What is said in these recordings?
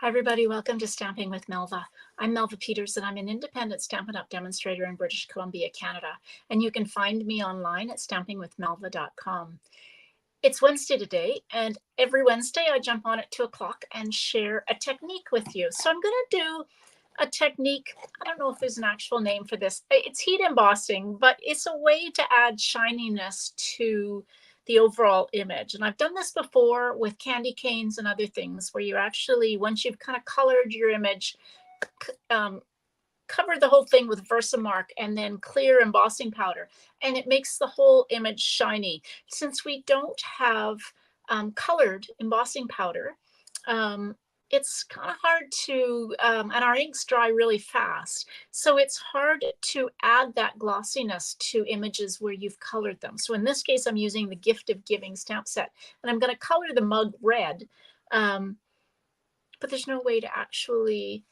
Hi everybody, welcome to Stamping with Melva. I'm Melva Peters and I'm an independent Stampin' Up! Demonstrator in British Columbia, Canada. And you can find me online at stampingwithmelva.com. It's Wednesday today, and every Wednesday I jump on at 2 o'clock and share a technique with you. So I'm going to do a technique. I don't know if there's an actual name for this. It's heat embossing, but it's a way to add shininess to the overall image. And I've done this before with candy canes and other things where you actually, once you've kind of colored your image, cover the whole thing with Versamark and then clear embossing powder, and it makes the whole image shiny. Since we don't have colored embossing powder, it's kind of hard to, and our inks dry really fast. So it's hard to add that glossiness to images where you've colored them. So in this case, I'm using the Gift of Giving stamp set, and I'm going to color the mug red, but there's no way to actually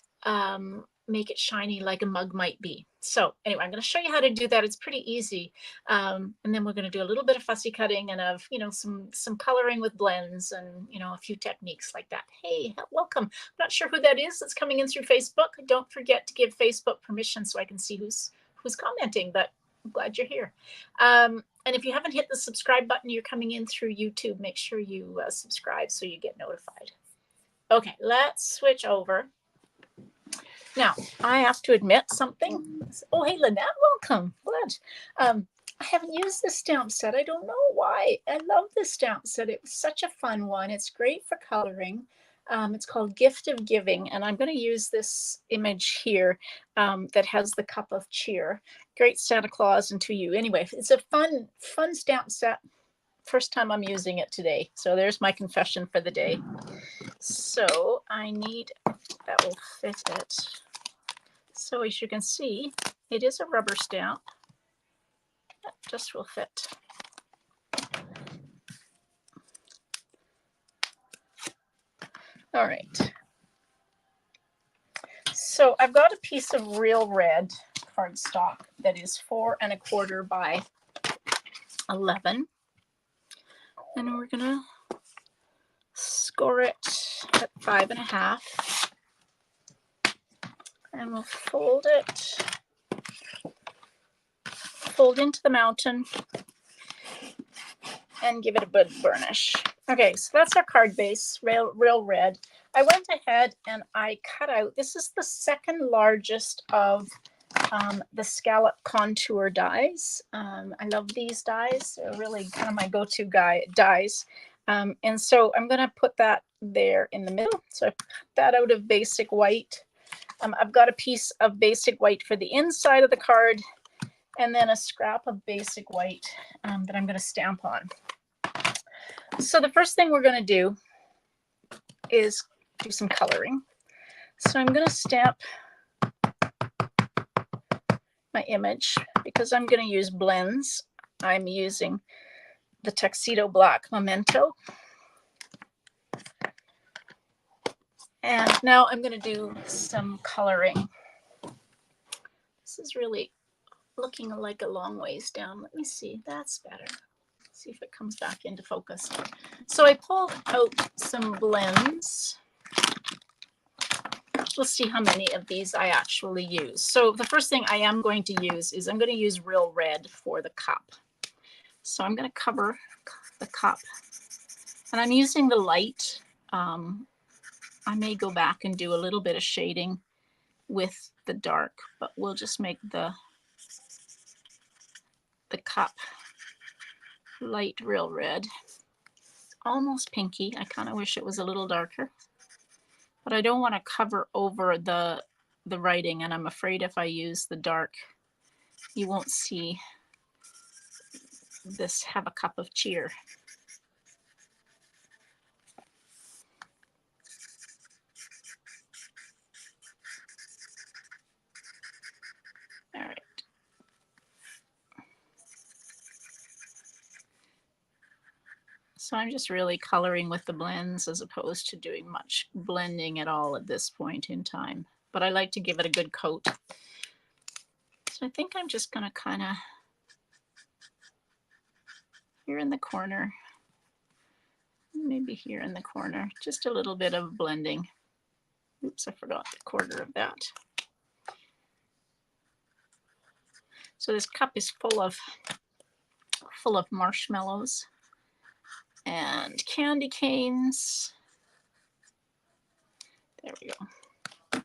make it shiny like a mug might be. So anyway, I'm going to show you how to do that. It's pretty easy. And then we're going to do a little bit of fussy cutting and of, some coloring with blends and, a few techniques like that. Hey, welcome. I'm not sure who that is that's coming in through Facebook. Don't forget to give Facebook permission so I can see who's commenting, but I'm glad you're here. And if you haven't hit the subscribe button, you're coming in through YouTube, make sure you subscribe so you get notified. Okay, let's switch over. Now, I have to admit something. Oh, hey, Lynette, welcome. Glad. I haven't used this stamp set. I don't know why. I love this stamp set. It was such a fun one. It's great for coloring. It's called Gift of Giving, and I'm going to use this image here that has the cup of cheer. Great Santa Claus and to you. Anyway, it's a fun stamp set. First time I'm using it today. So there's my confession for the day. So I need, that will fit it. So as you can see, it is a rubber stamp. That just will fit. All right. So I've got a piece of real red cardstock that is 4 1/4 by 11. And we're gonna score it at 5 1/2. And we'll fold into the mountain and give it a good burnish. Okay, so that's our card base, real red. I went ahead and I cut out, this is the second largest of the scallop contour dies. I love these dies. They're really kind of my go-to dies. And so I'm going to put that there in the middle. So I cut that out of basic white. I've got a piece of basic white for the inside of the card, and then a scrap of basic white that I'm going to stamp on. So the first thing we're going to do is do some coloring. So I'm going to stamp my image because I'm going to use blends. I'm using the Tuxedo Black Memento. And now I'm going to do some coloring. This is really looking like a long ways down. Let me see. That's better. See if it comes back into focus. So I pulled out some blends. We'll see how many of these I actually use. So the first thing I am going to use is I'm going to use real red for the cup. So I'm going to cover the cup. And I'm using the light. I may go back and do a little bit of shading with the dark, but we'll just make the cup light real red. It's almost pinky. I kind of wish it was a little darker, but I don't want to cover over the writing, and I'm afraid if I use the dark, you won't see this have a cup of cheer. All right. So I'm just really coloring with the blends as opposed to doing much blending at all at this point in time. But I like to give it a good coat. So I think I'm just going to kind of, here in the corner, maybe here in the corner, just a little bit of blending. Oops, I forgot the quarter of that. So this cup is full of marshmallows and candy canes. There we go.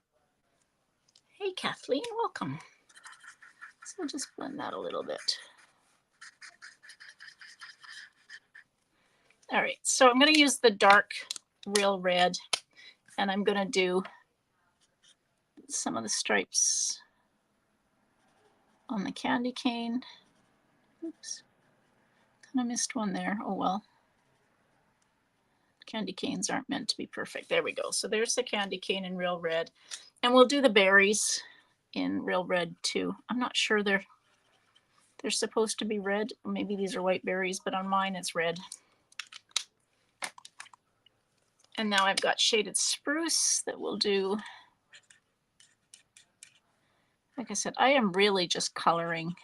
Hey, Kathleen, welcome. So I'll just blend that a little bit. All right, so I'm going to use the dark Real Red, and I'm going to do some of the stripes on the candy cane. Oops, kind of missed one there. Oh well. Candy canes aren't meant to be perfect. There we go. So there's the candy cane in Real Red, and we'll do the berries in Real Red too. I'm not sure they're supposed to be red. Maybe these are white berries, but on mine it's red. And now I've got shaded spruce that we'll do. Like I said, I am really just coloring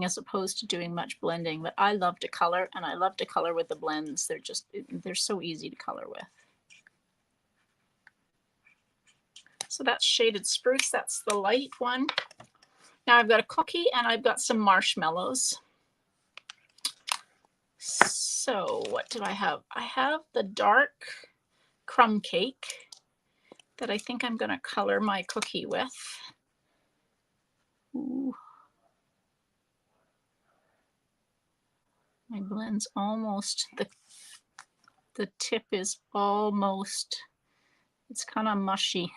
as opposed to doing much blending, but I love to color, and I love to color with the blends. They're so easy to color with. So that's shaded spruce. That's the light one. Now I've got a cookie and I've got some marshmallows. So what do I have? I have the dark crumb cake that I think I'm going to color my cookie with. Ooh. My blend's almost, the tip is almost, it's kind of mushy.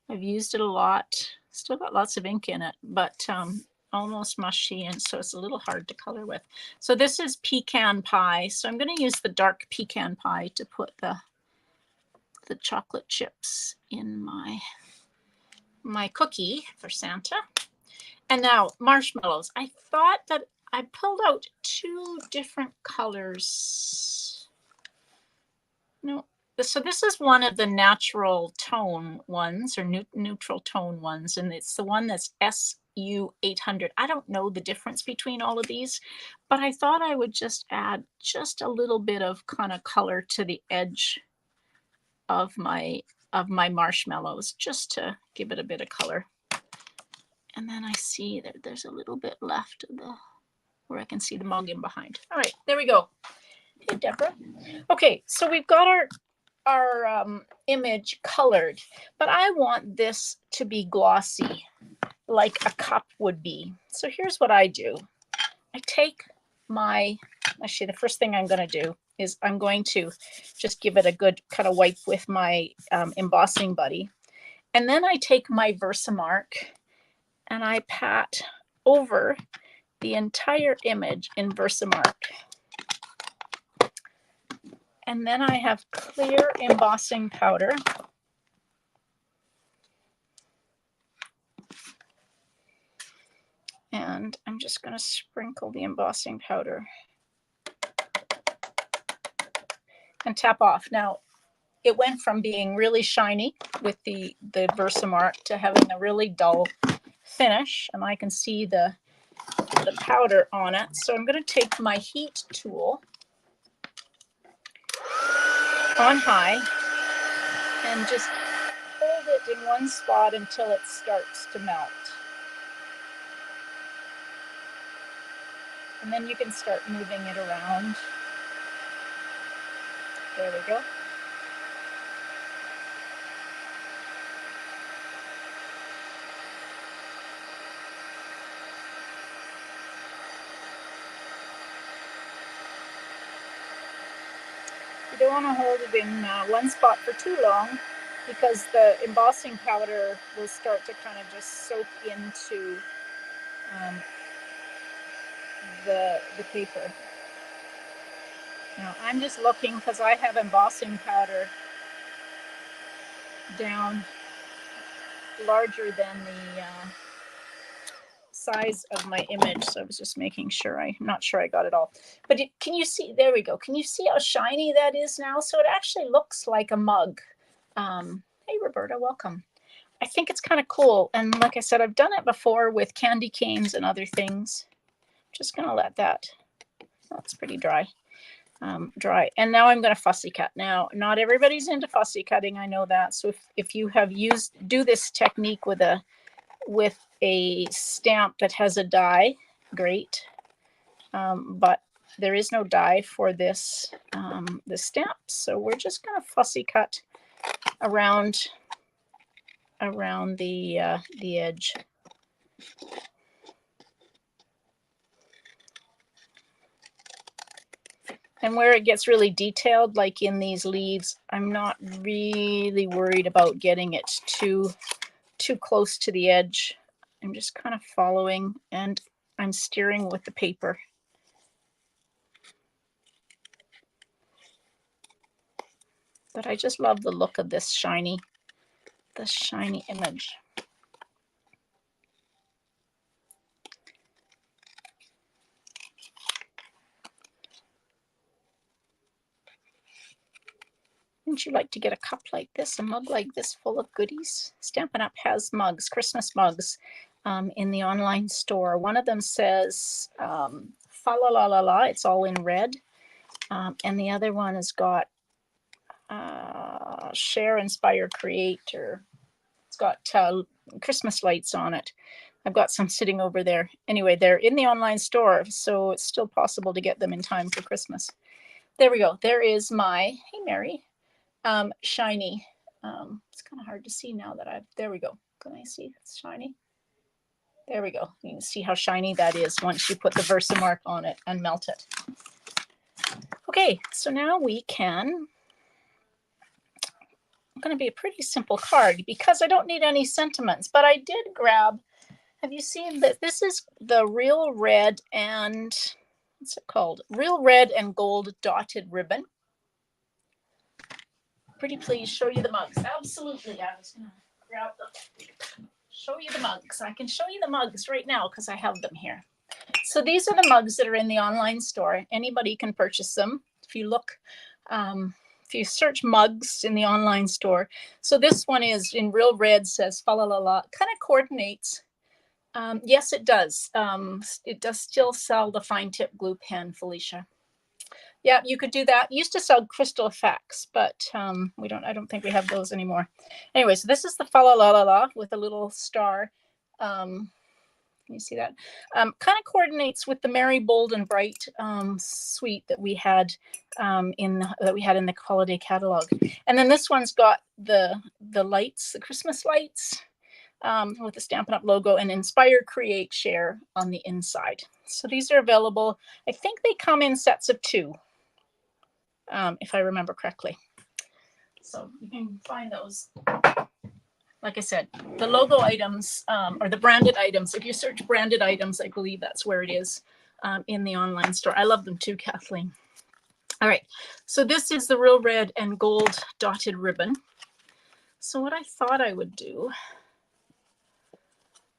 I've used it a lot. Still got lots of ink in it, but almost mushy, and so it's a little hard to color with. So this is pecan pie. So I'm going to use the dark pecan pie to put the chocolate chips in my cookie for Santa. And now marshmallows. I thought that I pulled out two different colors. No, so this is one of the natural tone ones, or neutral tone ones, and it's the one that's SU 800. I don't know the difference between all of these, but I thought I would just add just a little bit of kind of color to the edge of my marshmallows, just to give it a bit of color. And then I see that there's a little bit left of where I can see the mug in behind. All right, there we go. Hey, Deborah. Okay, so we've got our image colored, but I want this to be glossy, like a cup would be. So here's what I do. I take actually the first thing I'm going to do is I'm going to just give it a good kind of wipe with my embossing buddy. And then I take my Versamark and I pat over the entire image in Versamark. And then I have clear embossing powder. And I'm just going to sprinkle the embossing powder and tap off. Now, it went from being really shiny with the Versamark to having a really dull finish, and I can see the powder on it. So I'm going to take my heat tool on high and just hold it in one spot until it starts to melt. And then you can start moving it around. There we go. You don't want to hold it in one spot for too long, because the embossing powder will start to kind of just soak into the paper. Now I'm just looking because I have embossing powder down larger than the size of my image, so I was just making sure. I'm not sure I got it all, but can you see? There we go. Can you see how shiny that is now? So it actually looks like a mug. Hey Roberta, welcome. I think it's kind of cool, and like I said, I've done it before with candy canes and other things. Just gonna let that, that's pretty dry. dry. And now I'm going to fussy cut. Now, not everybody's into fussy cutting. I know that. So if you have do this technique with a stamp that has a die, great. But there is no die for this stamp. So we're just going to fussy cut around the edge. And where it gets really detailed, like in these leaves, I'm not really worried about getting it too close to the edge. I'm just kind of following, and I'm steering with the paper. But I just love the look of this shiny image. Wouldn't you like to get a cup like this, a mug like this full of goodies? Stampin' Up! Has mugs, Christmas mugs, in the online store. One of them says fa la la la la, it's all in red. And the other one has got share, inspire, create, or it's got Christmas lights on it. I've got some sitting over there. Anyway, they're in the online store, so it's still possible to get them in time for Christmas. There we go. There is my, hey Mary, shiny. It's kind of hard to see now that there we go. Can I see it's shiny? There we go. You can see how shiny that is once you put the Versamark on it and melt it. Okay, so now we can, I'm going to be a pretty simple card because I don't need any sentiments, but I did grab, have you seen that this is the Real Red and, what's it called? Real Red and Gold Dotted Ribbon. Pretty please show you the mugs. Absolutely. I was going to grab them. Show you the mugs. I can show you the mugs right now because I have them here. So these are the mugs that are in the online store. Anybody can purchase them. If you look, if you search mugs in the online store. So this one is in Real Red, says fa la la la, kind of coordinates. Yes, it does. It does still sell the fine tip glue pen, Felicia. Yeah, you could do that. Used to sell Crystal Effects, but I don't think we have those anymore. Anyway, so this is the fa la la la la with a little star. Can you see that? Kind of coordinates with the Merry Bold and Bright suite that we had in the holiday catalog. And then this one's got the lights, the Christmas lights, with the Stampin' Up! Logo and Inspire, Create, Share on the inside. So these are available. I think they come in sets of 2. If I remember correctly. So you can find those. Like I said, the logo items or the branded items, if you search branded items, I believe that's where it is in the online store. I love them too, Kathleen. All right, so this is the Real Red and Gold Dotted Ribbon. So what I thought I would do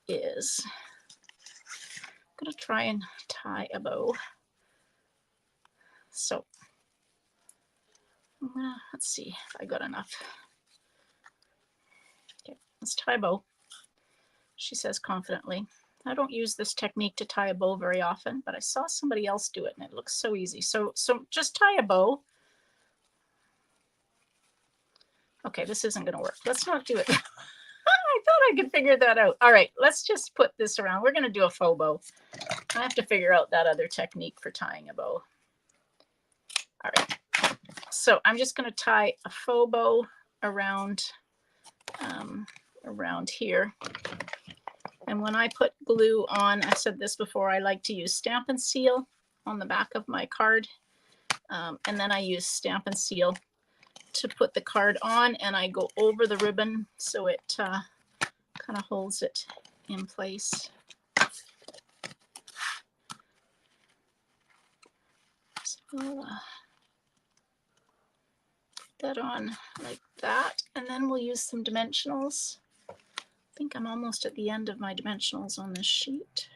is I'm going to try and tie a bow. So let's see if I got enough. Okay, let's tie a bow, she says confidently. I don't use this technique to tie a bow very often, but I saw somebody else do it and it looks so easy. So just tie a bow. Okay, this isn't going to work. Let's not do it. I thought I could figure that out. All right, let's just put this around. We're going to do a faux bow. I have to figure out that other technique for tying a bow. All right, so I'm just going to tie a faux bow around here. And when I put glue on, I said this before, I like to use Stampin' Seal on the back of my card. And then I use Stampin' Seal to put the card on, and I go over the ribbon so it kind of holds it in place. So put that on like that, and then we'll use some dimensionals. I think I'm almost at the end of my dimensionals on this sheet.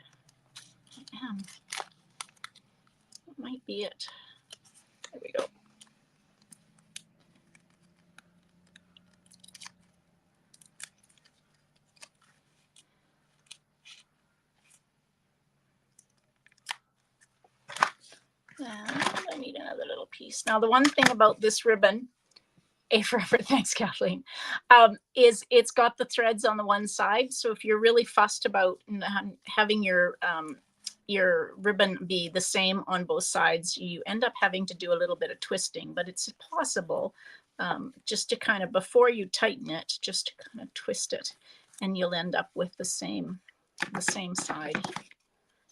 I am. That might be it. There we go. And I need another little piece. piece. Now, the one thing about this ribbon, A forever, thanks, Kathleen, is it's got the threads on the one side. So if you're really fussed about having your ribbon be the same on both sides, you end up having to do a little bit of twisting, but it's possible just to kind of, before you tighten it, just to kind of twist it, and you'll end up with the same side.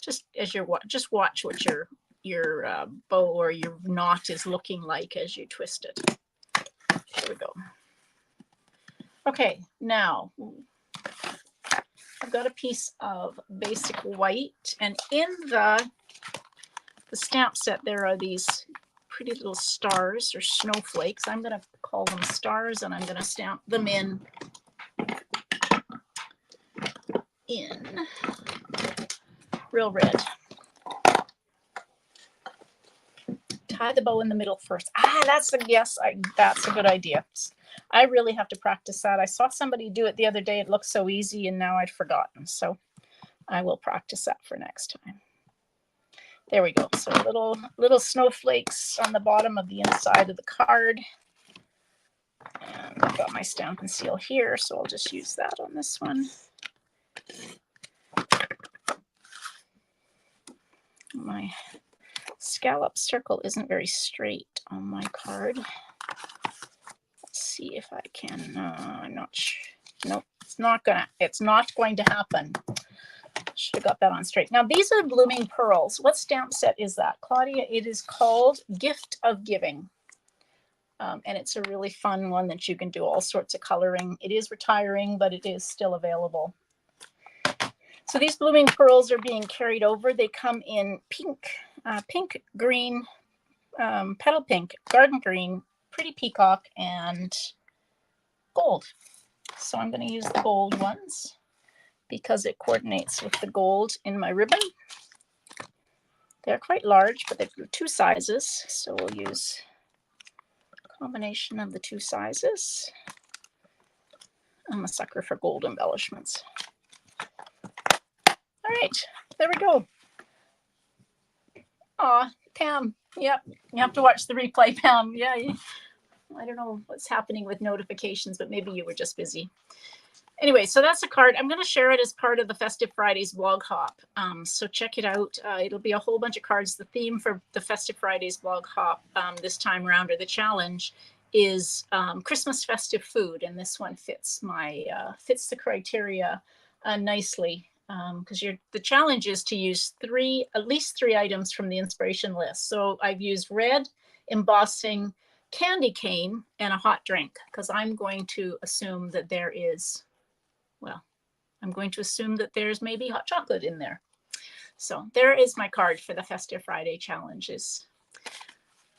Just as you're just watch what your bow or your knot is looking like as you twist it. There we go. Okay, now I've got a piece of basic white, and in the stamp set there are these pretty little stars or snowflakes. I'm going to call them stars, and I'm going to stamp them in real red. Tie the bow in the middle first. That's a good idea. I really have to practice that. I saw somebody do it the other day. It looked so easy, and now I'd forgotten. So I will practice that for next time. There we go. So little snowflakes on the bottom of the inside of the card. And I've got my stamp and seal here, so I'll just use that on this one. My scallop circle isn't very straight on my card. Let's see if I can. I'm not sure. Nope, it's not going to happen. Should have got that on straight. Now these are blooming pearls. What stamp set is that, Claudia? It is called Gift of Giving. And it's a really fun one that you can do all sorts of coloring. It is retiring, but it is still available. So these blooming pearls are being carried over. They come in pink, pink, green, petal pink, garden green, pretty peacock, and gold. So I'm going to use the gold ones because it coordinates with the gold in my ribbon. They're quite large, but they've two sizes. So we'll use a combination of the two sizes. I'm a sucker for gold embellishments. All right, there we go. Aw, Pam. Yep, you have to watch the replay, Pam. Yeah, I don't know what's happening with notifications, but maybe you were just busy. Anyway, so that's a card. I'm going to share it as part of the Festive Fridays blog hop. So check it out. It'll be a whole bunch of cards. The theme for the Festive Fridays blog hop this time around, or the challenge, is Christmas festive food, and this one fits the criteria nicely. Because the challenge is to use at least three items from the inspiration list. So I've used red, embossing, candy cane, and a hot drink, because I'm going to assume that there's maybe hot chocolate in there. So there is my card for the Festive Friday challenges.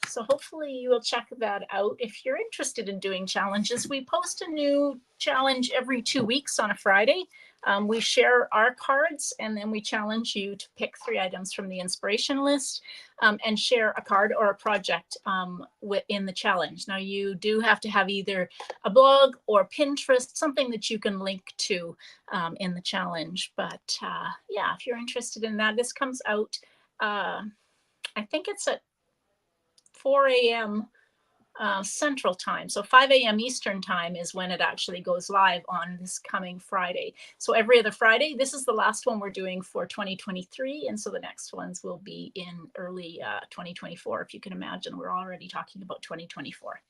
So hopefully you will check that out. If you're interested in doing challenges, we post a new challenge every 2 weeks on a Friday. We share our cards, and then we challenge you to pick 3 items from the inspiration list and share a card or a project in the challenge. Now, you do have to have either a blog or Pinterest, something that you can link to in the challenge. But yeah, if you're interested in that, this comes out, I think it's at 4 a.m. Central time. So 5 a.m. Eastern time is when it actually goes live on this coming Friday. So every other Friday. This is the last one we're doing for 2023. And so the next ones will be in early 2024. If you can imagine, we're already talking about 2024.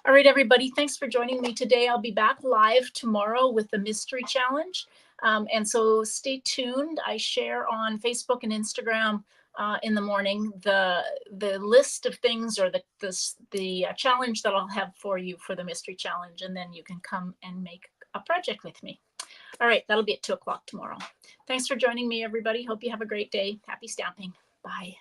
All right, everybody. Thanks for joining me today. I'll be back live tomorrow with the mystery challenge. And so stay tuned. I share on Facebook and Instagram in the morning the list of things, or the challenge that I'll have for you for the mystery challenge, and then you can come and make a project with me. All right, that'll be at 2 o'clock tomorrow. Thanks for joining me, everybody. Hope you have a great day. Happy stamping. Bye.